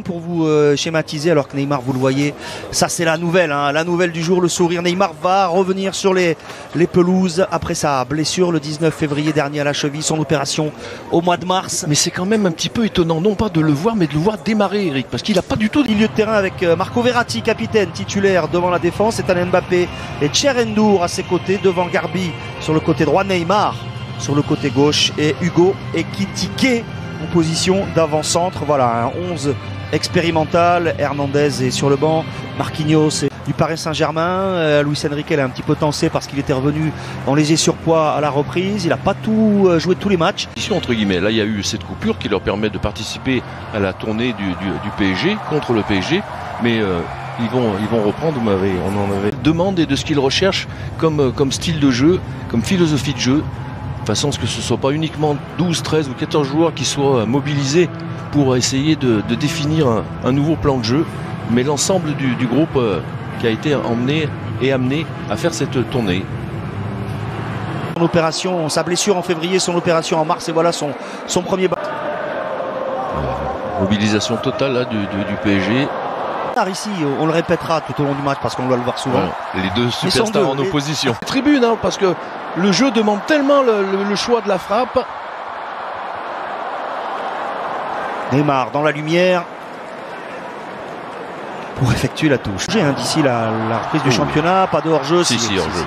Pour vous schématiser, alors que Neymar, vous le voyez, ça c'est la nouvelle, hein, la nouvelle du jour, le sourire. Neymar va revenir sur les pelouses après sa blessure le 19 février dernier à la cheville, son opération au mois de mars. Mais c'est quand même un petit peu étonnant, non pas de le voir, mais de le voir démarrer, Eric, parce qu'il n'a pas du tout... Milieu de terrain avec Marco Verratti, capitaine, titulaire devant la défense, Ethan Mbappé et Tcherendour à ses côtés, devant Garbi sur le côté droit, Neymar sur le côté gauche et Hugo Ekitike en position d'avant-centre. Voilà, un 11 expérimental. Hernandez est sur le banc, Marquinhos est du Paris Saint-Germain. Luis Enrique l'a un petit peu tensé parce qu'il était revenu en léger surpoids à la reprise. Il n'a pas tout joué tous les matchs. Entre guillemets, là il y a eu cette coupure qui leur permet de participer à la tournée du PSG contre le PSG, mais ils vont reprendre. On en avait demande et de ce qu'ils recherchent comme style de jeu, comme philosophie de jeu, de façon à ce que ce ne soit pas uniquement 12, 13 ou 14 joueurs qui soient mobilisés pour essayer de définir un nouveau plan de jeu, mais l'ensemble du groupe qui a été emmené et amené à faire cette tournée. Son opération, sa blessure en février, son opération en mars, et voilà son premier ballon. Mobilisation totale là, du PSG. Ici, on le répétera tout au long du match parce qu'on doit le voir souvent. Ouais, les deux superstars en opposition. Tribune, hein, parce que le jeu demande tellement le choix de la frappe. Neymar dans la lumière pour effectuer la touche. D'ici la reprise du championnat, pas de hors-jeu. Si, hors-jeu.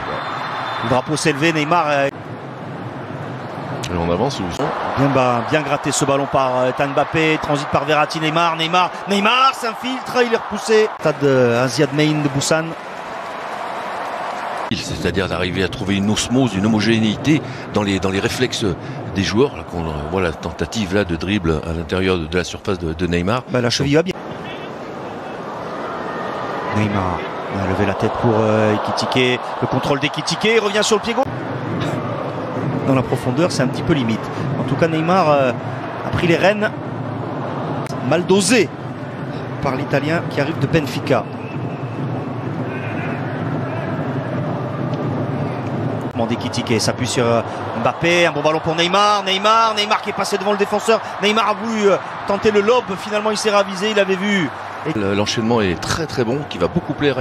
Le drapeau s'est levé, Neymar. Et on avance où bien gratté ce ballon par Ethan Mbappé, transite par Verratti, Neymar s'infiltre, il est repoussé. Stade Aziad Main de Busan. C'est-à-dire d'arriver à trouver une osmose, une homogénéité dans les réflexes des joueurs. Là, qu'on voit la tentative là de dribble à l'intérieur de la surface de Neymar. La cheville va bien. Neymar a levé la tête pour Ekitike. Le contrôle d'Ekitike, il revient sur le pied gauche. Dans la profondeur, c'est un petit peu limite. En tout cas, Neymar a pris les rênes. Mal dosé par l'Italien qui arrive de Benfica. Ekitike s'appuie sur Mbappé, un bon ballon pour Neymar qui est passé devant le défenseur. Neymar a voulu tenter le lob, finalement il s'est ravisé, il avait vu. L'enchaînement est très très bon, qui va beaucoup plaire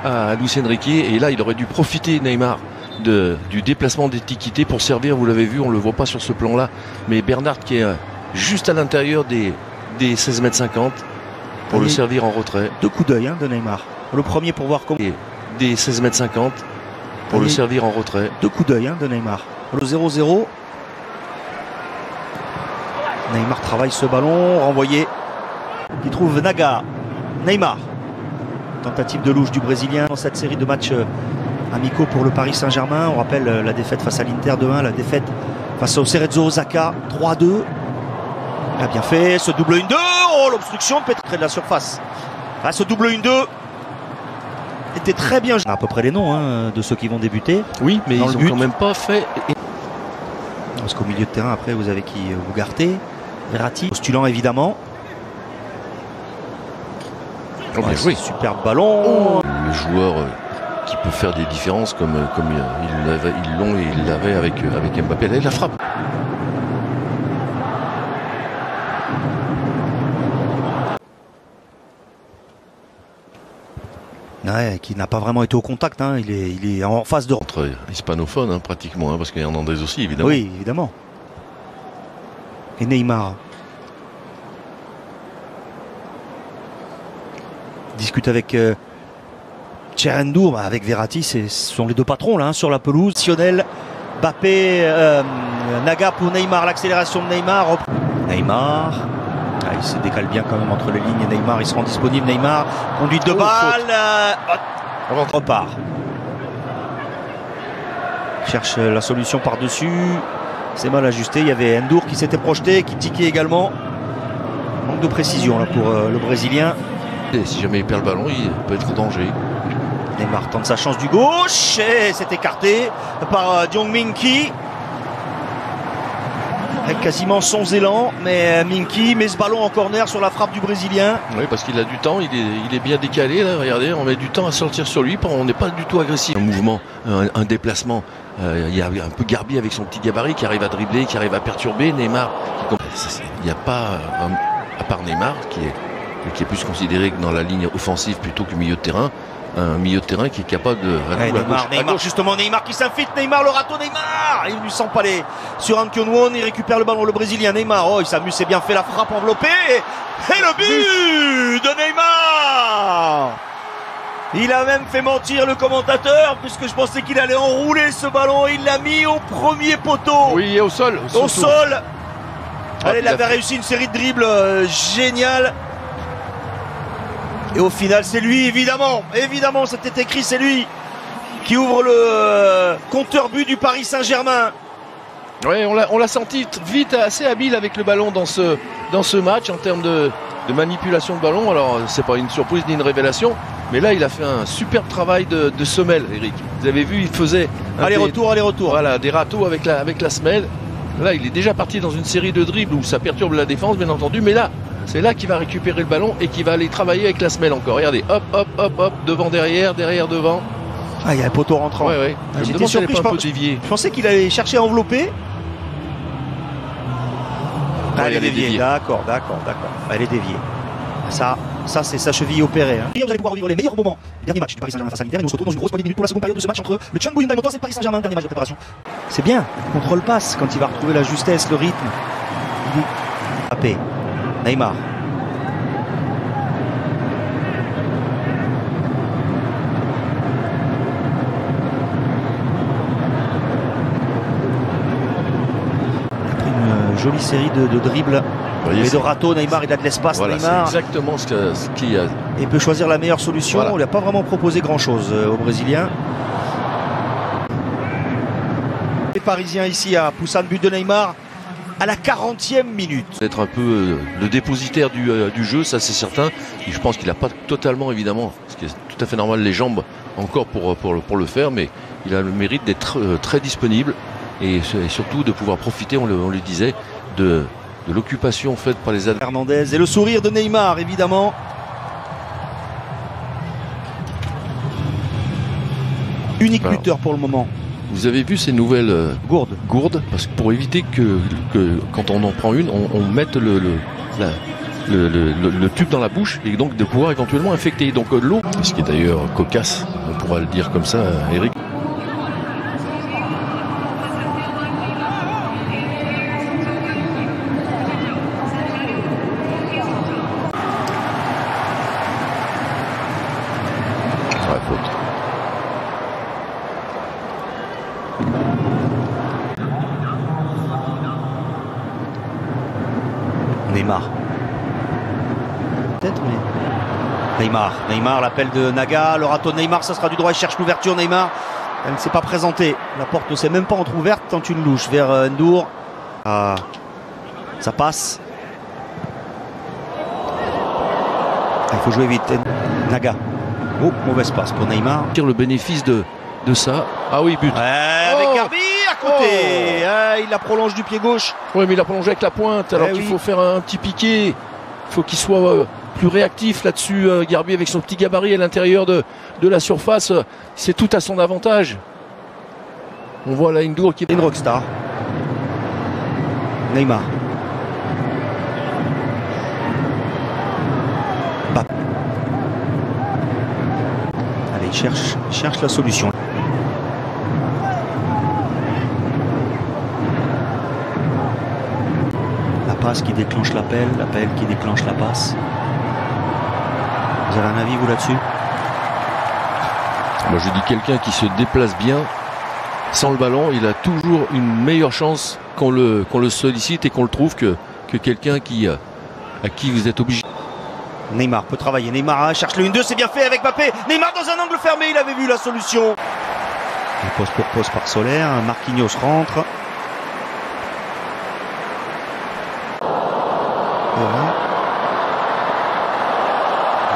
à Luis Enrique, et là il aurait dû profiter, Neymar, du déplacement d'Ekitike pour servir. Vous l'avez vu, on ne le voit pas sur ce plan là, mais Bernard qui est juste à l'intérieur des 16,50 m pour le servir en retrait. Deux coups d'œil de Neymar, le premier pour voir comment... Et des 16,50 m pour le servir en retrait. Deux coups d'œil de Neymar. Le 0-0. Neymar travaille ce ballon, renvoyé. Il trouve Naga. Neymar. Tentative de louche du Brésilien dans cette série de matchs amicaux pour le Paris Saint-Germain. On rappelle la défaite face à l'Inter 2-1, la défaite face au Cerezo Osaka 3-2. Il a bien fait ce double 1-2. Oh, l'obstruction peut-être près de la surface. Ce double 1-2 était très bien. À peu près les noms de ceux qui vont débuter. Oui, mais ils n'ont quand même pas fait. Parce qu'au milieu de terrain, après, vous avez qui? Ugarte, Verratti, postulant évidemment. Superbe ballon. Le joueur qui peut faire des différences comme ils l'avaient avec Mbappé. Là, il la frappe. Ouais, qui n'a pas vraiment été au contact, il est en phase de... Entre hispanophones pratiquement, parce qu'il y a Hernandez aussi évidemment. Oui, évidemment. Et Neymar discute avec Tcherendour, avec Verratti, ce sont les deux patrons là sur la pelouse. Mbappé, Naga pour Neymar, l'accélération de Neymar. Neymar. Il se décale bien quand même entre les lignes. Neymar, il se rend disponible. Neymar, conduite de balle. Repart. Cherche la solution par-dessus. C'est mal ajusté. Il y avait Endour qui s'était projeté, qui tiquait également. Manque de précision là pour le Brésilien. Et si jamais il perd le ballon, il peut être en danger. Neymar tente sa chance du gauche et c'est écarté par Minky. Avec quasiment sans élan, mais Minky met ce ballon en corner sur la frappe du Brésilien. Oui, parce qu'il a du temps, il est bien décalé là, regardez, on met du temps à sortir sur lui, on n'est pas du tout agressif. Un mouvement, un déplacement, il y a un peu Garbi avec son petit gabarit qui arrive à dribbler, qui arrive à perturber Neymar. Il n'y a pas, à part Neymar, qui est qui est plus considéré que dans la ligne offensive plutôt que milieu de terrain. Un milieu de terrain qui est capable de... Neymar, justement, Neymar qui s'infiltre, Neymar, le râteau, Neymar, il lui s'empaler sur Ankyonwon, il récupère le ballon, le Brésilien, Neymar, oh il s'amuse, c'est bien fait, la frappe enveloppée, et le but de Neymar. Il a même fait mentir le commentateur, puisque je pensais qu'il allait enrouler ce ballon, il l'a mis au premier poteau. Oui, et au sol. Au sol. Allez, il avait réussi une série de dribbles géniale. Et au final, c'est lui, évidemment, c'était écrit, c'est lui qui ouvre le compteur but du Paris Saint-Germain. Oui, on l'a senti vite, assez habile avec le ballon dans ce match en termes de manipulation de ballon. Alors, c'est pas une surprise ni une révélation, mais là, il a fait un superbe travail de semelle, Eric. Vous avez vu, il faisait aller-retour. Voilà, des râteaux avec la semelle. Là, il est déjà parti dans une série de dribbles où ça perturbe la défense, bien entendu, mais là, c'est là qu'il va récupérer le ballon et qu'il va aller travailler avec la semelle encore. Regardez, hop, devant, derrière, devant. Ah, il y a un poteau rentrant. Ouais. J'étais surpris, je pensais qu'il allait chercher à envelopper. Elle est déviée. D'accord. Elle est déviée. Ça c'est sa cheville opérée. Et vous allez pouvoir vivre les meilleurs moments. Dernier match du Paris Saint-Germain face à l'Inter. Et nous se retrouvons dans une grosse poignée de minutes pour la seconde période de ce match entre le Changbo Hyundai Motors et le Paris Saint-Germain. Dernier match de préparation. C'est bien. Contrôle passe quand il va retrouver la justesse, le rythme. Mbappé. Neymar. Après une jolie série de dribbles et de râteaux, Neymar, il a de l'espace. Voilà, Neymar. C'est exactement ce qu'il a. Et peut choisir la meilleure solution. Voilà. On lui a pas vraiment proposé grand-chose aux Brésiliens. Les Parisiens ici à Poussin, but de Neymar. À la 40e minute. Être un peu le dépositaire du jeu, ça c'est certain. Et je pense qu'il n'a pas totalement, évidemment, ce qui est tout à fait normal, les jambes encore pour le faire, mais il a le mérite d'être très disponible et surtout de pouvoir profiter, on le disait, de l'occupation faite par les adversaires. Hernandez et le sourire de Neymar, évidemment. Unique buteur pour le moment. Vous avez vu ces nouvelles gourdes, parce que pour éviter que quand on en prend une, on mette le tube dans la bouche et donc de pouvoir éventuellement infecter donc l'eau. Ce qui est d'ailleurs cocasse, on pourra le dire comme ça, Eric. Faute. Neymar. Peut-être, mais... Neymar, l'appel de Naga, le râteau de Neymar, ça sera du droit, il cherche l'ouverture, Neymar. Elle ne s'est pas présentée. La porte ne s'est même pas entrouverte, tente une louche vers Ndour. Ah, ça passe. Il faut jouer vite. Naga. Oh, mauvaise passe pour Neymar. Tire le bénéfice de ça. Ah oui, but. Avec Garbi à côté. Il la prolonge du pied gauche. Oui, mais il a prolongé avec la pointe. Alors qu'il faut faire un petit piqué. Il faut qu'il soit plus réactif là-dessus. Garbi avec son petit gabarit à l'intérieur de la surface. C'est tout à son avantage. On voit là Ndour qui est une rockstar. Neymar. Allez, il cherche la solution. La passe qui déclenche l'appel qui déclenche la passe. Vous avez un avis, vous, là-dessus? Moi, je dis quelqu'un qui se déplace bien sans le ballon, il a toujours une meilleure chance qu'on le sollicite et qu'on le trouve que quelqu'un à qui vous êtes obligé. Neymar peut travailler. Neymar cherche le 1-2, c'est bien fait avec Mbappé. Neymar dans un angle fermé, il avait vu la solution. Il pose pour pose par Soler. Marquinhos rentre.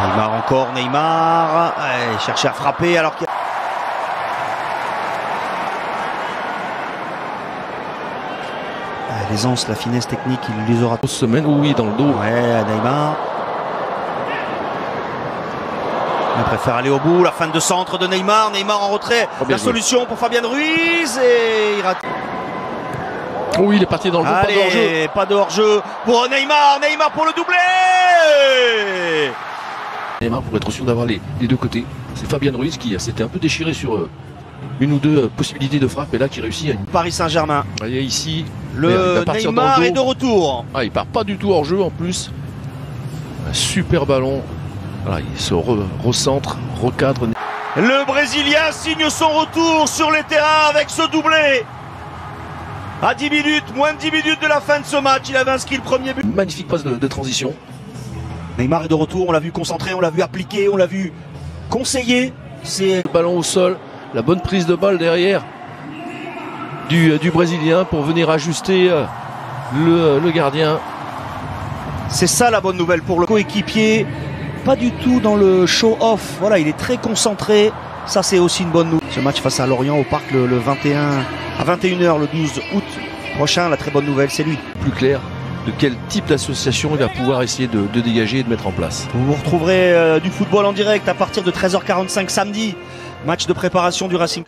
Neymar encore, Neymar. Il cherchait à frapper alors qu'il y a... L'aisance, la finesse technique, il les aura. Semaine, oui, dans le dos. Ouais, Neymar. Il préfère aller au bout. La fin de centre de Neymar. Neymar en retrait. La solution pour Fabian Ruiz. Et il rate. Oui, il est parti dans le dos. Allez, pas de hors-jeu pour Neymar. Neymar pour le doublé. Neymar pour être sûr d'avoir les deux côtés. C'est Fabien Ruiz qui s'était un peu déchiré sur une ou deux possibilités de frappe et là qui réussit à une... Paris Saint-Germain. Vous voyez ici, Le Neymar est de retour. Ah, il part pas du tout hors jeu en plus. Un super ballon. Voilà, il se recentre, recadre. Le Brésilien signe son retour sur les terrains avec ce doublé. À 10 minutes, moins de 10 minutes de la fin de ce match, il avait inscrit le premier but. Magnifique passe de transition. Neymar est de retour, on l'a vu concentré, on l'a vu appliquer, on l'a vu conseiller. C'est Le ballon au sol, la bonne prise de balle derrière du Brésilien pour venir ajuster le gardien. C'est ça la bonne nouvelle pour le coéquipier. Pas du tout dans le show-off. Voilà, il est très concentré. Ça, c'est aussi une bonne nouvelle. Ce match face à Lorient au Parc le 21 à 21h le 12 août prochain. La très bonne nouvelle, c'est lui. Plus clair de quel type d'association il va pouvoir essayer de dégager et de mettre en place. Vous retrouverez du football en direct à partir de 13h45 samedi. Match de préparation du Racing.